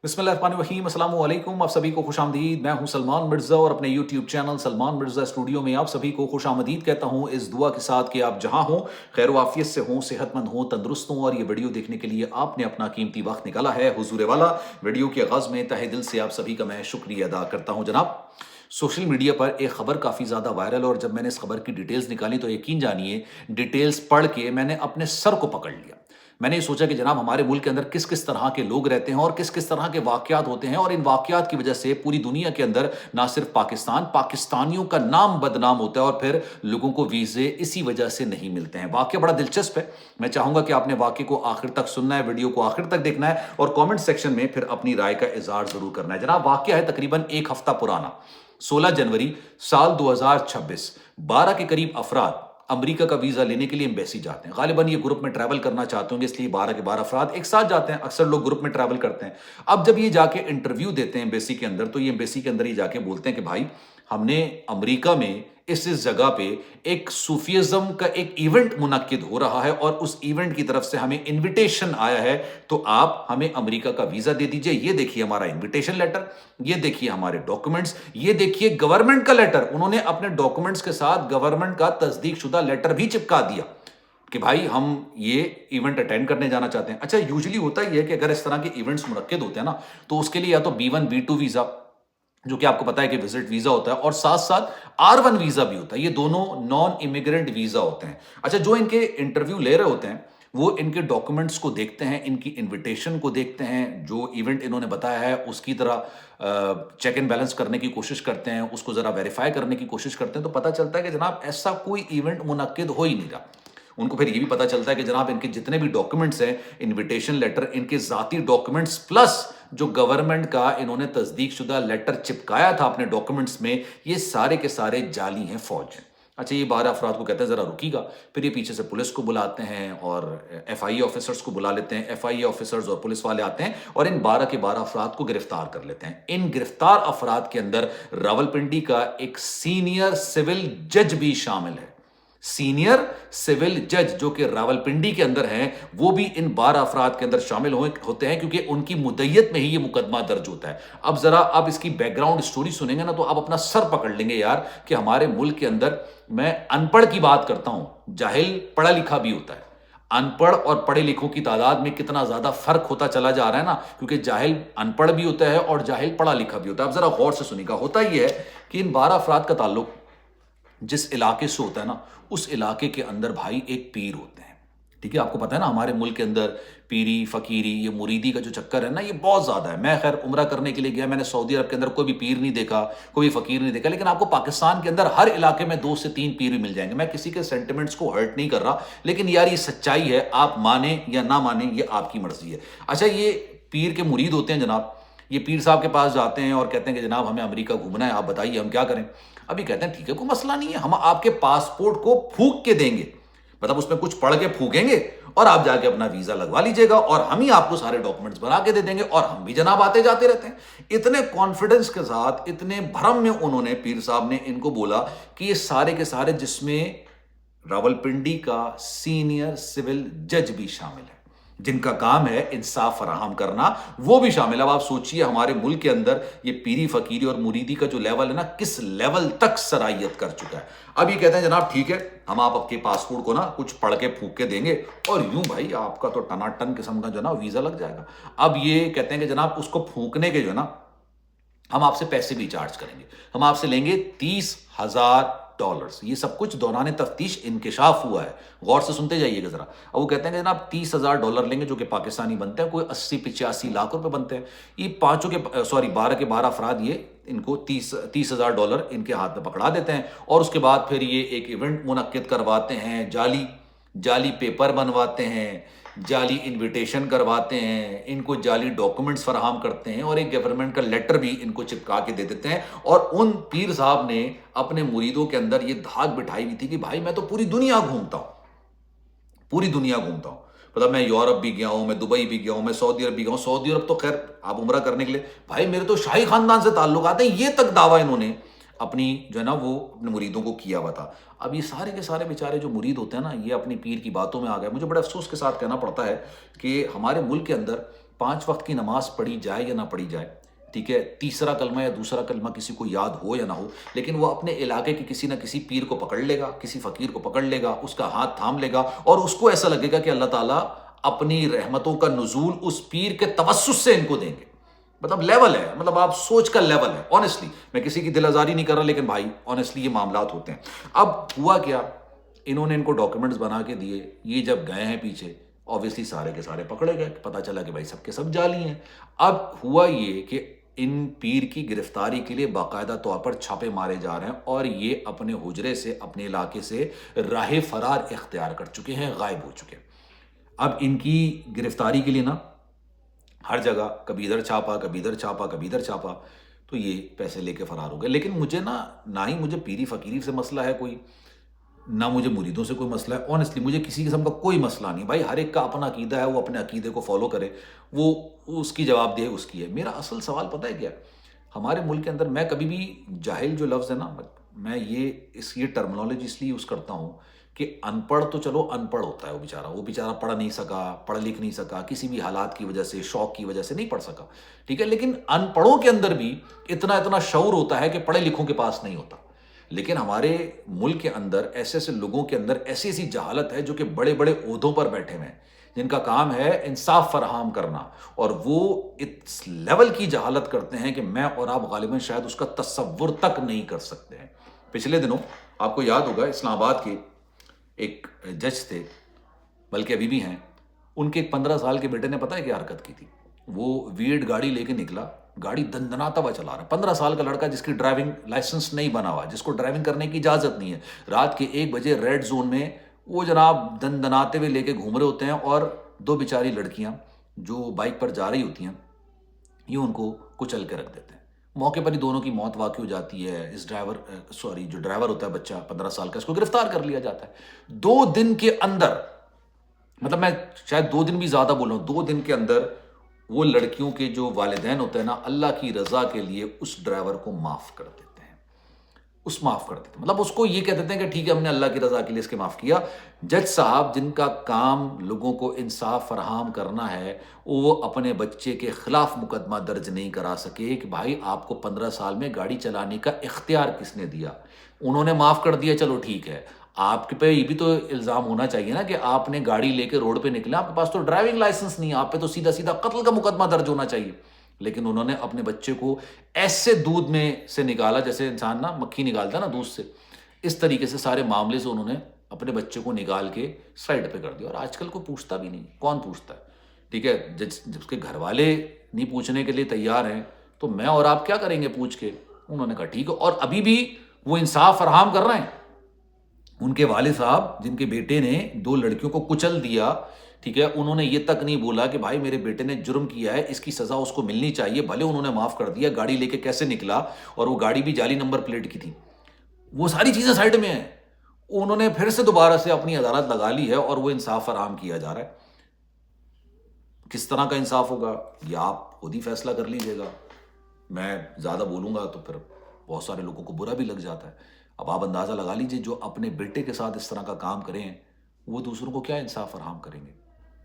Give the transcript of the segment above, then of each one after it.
बिस्मिल्लाहिर्रहमानिर्रहीम, अस्सलाम वालेकुम। आप सभी को खुश आमदीद। मैं हूं सलमान मिर्ज़ा और अपने YouTube channel Salman Mirza studio में आप सभी को खुश आमदीद कहता हूं, इस दुआ के साथ कि आप जहां हों खैर वाफियत से हों, सेहतमंद हों, तंदुरुस्त हों। और ये वीडियो देखने के लिए आपने अपना कीमती वक्त निकाला है हुजूर वाला। वीडियो के आगाज़ में तहे दिल से आप सभी का मैं शुक्रिया अदा करता हूँ। जनाब, सोशल मीडिया पर एक खबर काफ़ी ज़्यादा वायरल, और जब मैंने इस खबर की डिटेल्स निकाली तो यकीन जानिए, डिटेल्स पढ़ के मैंने अपने सर को पकड़ लिया। मैंने ये सोचा कि जनाब, हमारे मुल्क के अंदर किस किस तरह के लोग रहते हैं और किस किस तरह के वाक़यात होते हैं, और इन वाक़यात की वजह से पूरी दुनिया के अंदर ना सिर्फ पाकिस्तान, पाकिस्तानियों का नाम बदनाम होता है, और फिर लोगों को वीज़े इसी वजह से नहीं मिलते हैं। वाक़या बड़ा दिलचस्प है। मैं चाहूँगा कि आपने वाक़ये को आखिर तक सुनना है, वीडियो को आखिर तक देखना है, और कॉमेंट सेक्शन में फिर अपनी राय का इज़हार ज़रूर करना है। जनाब, वाक़या है तकरीबन एक हफ़्ता पुराना। 16 जनवरी साल 2026, 12 के करीब अफराद अमेरिका का वीज़ा लेने के लिए एम्बेसी जाते हैं। गालिबन ये ग्रुप में ट्रैवल करना चाहते होंगे, इसलिए 12 के 12 अफराद एक साथ जाते हैं। अक्सर लोग ग्रुप में ट्रैवल करते हैं। अब जब ये जाके इंटरव्यू देते हैं एम्बेसी के अंदर, तो ये एम्बेसी के अंदर ही जाके बोलते हैं कि भाई, हमने अमेरिका में इस जगह पे एक सूफियज़्म का एक इवेंट मुनक्किद हो रहा है, और उस इवेंट की तरफ से हमें इनविटेशन आया है, तो आप हमें अमेरिका का वीज़ा दे दीजिए। ये देखिए हमारा इनविटेशन लेटर, ये देखिए हमारे डॉक्यूमेंट्स, ये देखिए गवर्नमेंट का लेटर। उन्होंने अपने डॉक्यूमेंट्स के साथ गवर्नमेंट का तस्दीक शुदा लेटर भी चिपका दिया कि भाई हम ये इवेंट अटेंड करने जाना चाहते हैं। अच्छा, यूजुअली होता ही है कि अगर इस तरह के इवेंट्स मुनक्किद होते हैं ना, तो उसके लिए या तो B1 B2 वीज़ा, जो कि आपको पता है कि विजिट वीजा होता है, और साथ साथ R1 वीजा भी होता है। ये दोनों नॉन इमिग्रेंट वीजा होते हैं। अच्छा, जो इनके इंटरव्यू ले रहे होते हैं, वो इनके डॉक्यूमेंट्स को देखते हैं, इनकी इनविटेशन को देखते हैं, जो इवेंट इन्होंने बताया है उसकी तरह चेक एंड बैलेंस करने की कोशिश करते हैं, उसको जरा वेरीफाई करने की कोशिश करते हैं। तो पता चलता है कि जनाब, ऐसा कोई इवेंट मुनक्किद हो ही नहीं रहा। उनको फिर ये भी पता चलता है कि जनाब, इनके जितने भी डॉक्यूमेंट्स हैं, इनविटेशन लेटर, इनके ज़ाती डॉक्यूमेंट्स, प्लस जो गवर्नमेंट का इन्होंने तस्दीक शुदा लेटर चिपकाया था अपने डॉक्यूमेंट्स में, ये सारे के सारे जाली हैं, फौज हैं। अच्छा, ये 12 अफराद को कहते हैं ज़रा रुकीगा। फिर ये पीछे से पुलिस को बुलाते हैं और FIA ऑफिसर्स को बुला लेते हैं। FIA ऑफिसर्स और पुलिस वाले आते हैं और इन 12 के 12 अफराद को गिरफ्तार कर लेते हैं। इन गिरफ्तार अफराद के अंदर रावलपिंडी का एक सीनियर सिविल जज भी शामिल है। सीनियर सिविल जज जो कि रावलपिंडी के अंदर हैं, वो भी इन 12 अफराद के अंदर शामिल होते हैं, क्योंकि उनकी मुद्दइयत में ही ये मुकदमा दर्ज होता है। अब जरा आप इसकी बैकग्राउंड स्टोरी सुनेंगे ना, तो आप अपना सर पकड़ लेंगे यार, कि हमारे मुल्क के अंदर, मैं अनपढ़ की बात करता हूं, जाहिल पढ़ा लिखा भी होता है। अनपढ़ और पढ़े लिखों की तादाद में कितना ज्यादा फर्क होता चला जा रहा है ना, क्योंकि जाहिल अनपढ़ भी होता है और जाहिल पढ़ा लिखा भी होता है। अब जरा गौर से सुनिएगा। होता यह है कि इन 12 अफराद का ताल्लुक जिस इलाके से होता है ना, उस इलाके के अंदर भाई एक पीर होते हैं। ठीक है, आपको पता है ना, हमारे मुल्क के अंदर पीरी फकीरी, ये मुरीदी का जो चक्कर है ना, ये बहुत ज्यादा है। मैं खैर उम्रा करने के लिए गया, मैंने सऊदी अरब के अंदर कोई भी पीर नहीं देखा, कोई फकीर नहीं देखा, लेकिन आपको पाकिस्तान के अंदर हर इलाके में 2 से 3 पीर भी मिल जाएंगे। मैं किसी के सेंटिमेंट्स को हर्ट नहीं कर रहा, लेकिन यार ये सच्चाई है, आप माने या ना माने ये आपकी मर्जी है। अच्छा, ये पीर के मुरीद होते हैं जनाब, ये पीर साहब के पास जाते हैं और कहते हैं कि जनाब, हमें अमेरिका घूमना है, आप बताइए हम क्या करें। अभी कहते हैं ठीक है, कोई मसला नहीं है, हम आपके पासपोर्ट को फूंक के देंगे, मतलब उसमें कुछ पढ़ के फूकेंगे, और आप जाके अपना वीजा लगवा लीजिएगा, और हम ही आपको सारे डॉक्यूमेंट्स बना के दे देंगे, और हम भी जनाब आते जाते रहते हैं। इतने कॉन्फिडेंस के साथ, इतने भरम में उन्होंने, पीर साहब ने इनको बोला कि ये सारे के सारे, जिसमें रावलपिंडी का सीनियर सिविल जज भी शामिल है, जिनका काम है इंसाफ फराहम करना, वो भी शामिल है। अब आप सोचिए, हमारे मुल्क के अंदर ये पीरी फकीरी और मुरीदी का जो लेवल है ना, किस लेवल तक सराहियत कर चुका है। अब ये कहते हैं जनाब ठीक है, हम आपके पासपोर्ट को ना कुछ पढ़ के फूंक के देंगे, और यूं भाई आपका तो टनाटन किस्म का जो ना वीजा लग जाएगा। अब ये कहते हैं कि जनाब, उसको फूंकने के जो ना, हम आपसे पैसे भी चार्ज करेंगे, हम आपसे लेंगे $30,000। ये सब कुछ दौरान तफ्तीश इंकिशाफ हुआ है, गौर से सुनते जाइएगा जरा। अब वो कहते हैं कि जनाब $30,000 लेंगे, जो कि पाकिस्तानी बनते हैं कोई 80-85 लाख रुपए बनते हैं। ये 12 के 12 अफराद, ये इनको $30,000 इनके हाथ में पकड़ा देते हैं, और उसके बाद फिर ये एक इवेंट मुनक्किद करवाते हैं, जाली जाली पेपर बनवाते हैं, जाली इनविटेशन करवाते हैं, इनको जाली डॉक्यूमेंट्स फराहम करते हैं, और एक गवर्नमेंट का लेटर भी इनको चिपका के दे देते हैं। और उन पीर साहब ने अपने मुरीदों के अंदर ये धाक बिठाई हुई थी कि भाई मैं तो पूरी दुनिया घूमता हूं, पूरी दुनिया घूमता हूं। मतलब मैं यूरोप भी गया हूं, मैं दुबई भी गया हूं, मैं सऊदी अरब भी गया हूं। सऊदी अरब तो खैर आप उम्रा करने के लिए, भाई मेरे तो शाही खानदान से ताल्लुक आते हैं, ये तक दावा इन्होंने अपनी जो है ना, वो अपने मुरीदों को किया हुआ था। अब ये सारे के सारे बेचारे जो मुरीद होते हैं ना, ये अपनी पीर की बातों में आ गए। मुझे बड़े अफसोस के साथ कहना पड़ता है कि हमारे मुल्क के अंदर 5 وقت کی نماز پڑھی جائے یا نہ پڑھی جائے، ٹھیک ہے، تیسرا کلمہ یا دوسرا کلمہ کسی کو یاد ہو یا نہ ہو، لیکن وہ اپنے علاقے کے کسی نہ کسی پیر کو پکڑ لے گا، کسی فقیر کو پکڑ لے گا، اس کا ہاتھ تھام لے گا، اور اس کو ایسا لگے گا کہ اللہ تعالیٰ اپنی رحمتوں کا نزول اس پیر کے توسط سے ان کو دیں گے. مطلب لیول ہے، مطلب آپ سوچ کا لیول ہے. آنیسٹلی میں کسی کی دل آزاری نہیں کر رہا، لیکن بھائی آنیسٹلی یہ معاملات ہوتے ہیں. اب ہوا کیا، انہوں نے ان کو ڈاکیومنٹس بنا کے دیے، یہ جب گئے ہیں پیچھے آبویسلی سارے کے سارے پکڑے گئے، پتہ چلا کہ بھائی سب کے سب جعلی ہیں. اب ہوا یہ کہ ان پیر کی گرفتاری کے لیے باقاعدہ طور پر چھاپے مارے جا رہے ہیں، اور یہ اپنے حجرے سے، اپنے علاقے سے راہ فرار اختیار کر چکے ہیں، غائب ہو چکے ہیں. اب ان کی گرفتاری کے لیے نا ہر جگہ کبھی ادھر چھاپا، کبھی ادھر چھاپا، کبھی ادھر چھاپا، تو یہ پیسے لے کے فرار ہو گئے. لیکن مجھے نہ ہی مجھے پیری فقیری سے مسئلہ ہے کوئی، نہ مجھے مریدوں سے کوئی مسئلہ ہے. آنیسٹلی مجھے کسی قسم کا کوئی مسئلہ نہیں. بھائی ہر ایک کا اپنا عقیدہ ہے، وہ اپنے عقیدے کو فالو کرے، وہ اس کی جواب دہ اس کی ہے. میرا اصل سوال پتہ ہے کیا، ہمارے ملک کے اندر میں کبھی بھی جاہل جو لفظ ہے نا، میں یہ ٹرمنالوجی اس لیے یوز کرتا ہوں کہ ان پڑھ تو چلو ان پڑھ ہوتا ہے وہ بیچارہ پڑھ نہیں سکا، پڑھ لکھ نہیں سکا، کسی بھی حالات کی وجہ سے، شوق کی وجہ سے نہیں پڑھ سکا، ٹھیک ہے. لیکن ان پڑھوں کے اندر بھی اتنا شعور ہوتا ہے کہ پڑھے لکھوں کے پاس نہیں ہوتا. لیکن ہمارے ملک کے اندر ایسے لوگوں کے اندر ایسی جہالت ہے جو کہ بڑے بڑے عہدوں پر بیٹھے ہوئے ہیں، جن کا کام ہے انصاف فراہم کرنا، اور وہ اس لیول کی جہالت کرتے ہیں کہ میں اور آپ غالباً شاید اس کا تصور تک نہیں کر سکتے ہیں. پچھلے دنوں آپ کو یاد ہوگا اسلام آباد کے ایک جج تھے، بلکہ ابھی بھی ہیں، ان کے ایک 15 سال کے بیٹے نے پتہ ہے کیا حرکت کی تھی. وہ ویڈ گاڑی لے کے نکلا، گاڑی دندناتا ہوا چلا رہا ہے. 15 سال کا لڑکا جس کی ڈرائیونگ لائسنس نہیں بنا ہوا، جس کو ڈرائیونگ کرنے کی اجازت نہیں ہے، رات کے 1 بجے ریڈ زون میں وہ جناب دندناتے ہوئے لے کے گھوم رہے ہوتے ہیں، اور 2 بیچاری لڑکیاں جو بائک پر جا رہی ہوتی ہیں یہ ان کو کچل کے رکھ دیتے ہیں. موقع پر ہی دونوں کی موت واقع ہو جاتی ہے. اس جو ڈرائیور ہوتا ہے بچہ 15 سال کا، اس کو گرفتار کر لیا جاتا ہے. 2 دن کے اندر، مطلب میں شاید 2 دن بھی زیادہ بول رہا ہوں، 2 دن کے اندر وہ لڑکیوں کے جو والدین ہوتے ہیں نا، اللہ کی رضا کے لیے اس ڈرائیور کو معاف کر دیتے ہیں. مطلب اس کو یہ کہہ دیتے ہیں کہ ٹھیک ہے ہم نے اللہ کی رضا کے لیے اس کے معاف کیا. جج صاحب جن کا کام لوگوں کو انصاف فراہم کرنا ہے، وہ اپنے بچے کے خلاف مقدمہ درج نہیں کرا سکے کہ بھائی آپ کو 15 سال میں گاڑی چلانے کا اختیار کس نے دیا. انہوں نے معاف کر دیا، چلو ٹھیک ہے. آپ کے پہ یہ بھی تو الزام ہونا چاہیے نا کہ آپ نے گاڑی لے کے روڈ پہ نکلے، آپ کے پاس تو ڈرائیونگ لائسنس نہیں ہے، آپ پہ تو سیدھا قتل کا مقدمہ درج ہونا چاہیے. لیکن انہوں نے اپنے بچے کو ایسے دودھ میں سے نکالا جیسے انسان نا مکھی نکالتا نا دودھ سے، اس طریقے سے سارے معاملے سے انہوں نے اپنے بچے کو نکال کے سائڈ پہ کر دیا. اور آج کل کوئی پوچھتا بھی نہیں، کون پوچھتا ہے، ٹھیک ہے. جب اس کے گھر والے نہیں پوچھنے کے لیے تیار ہیں تو میں اور آپ کیا کریں گے پوچھ کے. انہوں نے کہا ٹھیک ہے، اور ابھی بھی وہ انصاف فراہم کر رہے ہیں. ان کے والد صاحب جن کے بیٹے نے 2 لڑکیوں کو کچل دیا، ٹھیک ہے، انہوں نے یہ تک نہیں بولا کہ بھائی میرے بیٹے نے جرم کیا ہے، اس کی سزا اس کو ملنی چاہیے. بھلے انہوں نے معاف کر دیا، گاڑی لے کے کیسے نکلا، اور وہ گاڑی بھی جعلی نمبر پلیٹ کی تھی، وہ ساری چیزیں سائڈ میں ہیں. انہوں نے پھر سے دوبارہ سے اپنی عدالت لگا لی ہے، اور وہ انصاف فراہم کیا جا رہا ہے. کس طرح کا انصاف ہوگا یہ آپ خود ہی فیصلہ کر لیجیے گا. میں زیادہ بولوں گا تو پھر بہت سارے لوگوں کو برا بھی لگ جاتا ہے. اب آپ اندازہ لگا لیجیے جو اپنے بیٹے کے ساتھ اس طرح کا کام کریں وہ دوسروں کو کیا انصاف فراہم کریں گے.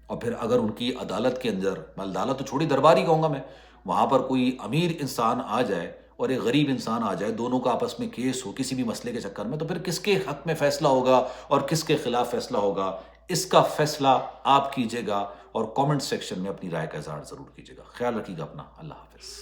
اور پھر اگر ان کی عدالت کے اندر، میں عدالت تو چھوڑی دربار ہی کہوں گا میں، وہاں پر کوئی امیر انسان آ جائے اور ایک غریب انسان آ جائے، دونوں کا آپس میں کیس ہو کسی بھی مسئلے کے چکر میں، تو پھر کس کے حق میں فیصلہ ہوگا اور کس کے خلاف فیصلہ ہوگا، اس کا فیصلہ آپ کیجیے گا. اور کامنٹ سیکشن میں اپنی رائے کا اظہار ضرور کیجیے گا. خیال رکھیے گا اپنا. اللہ حافظ.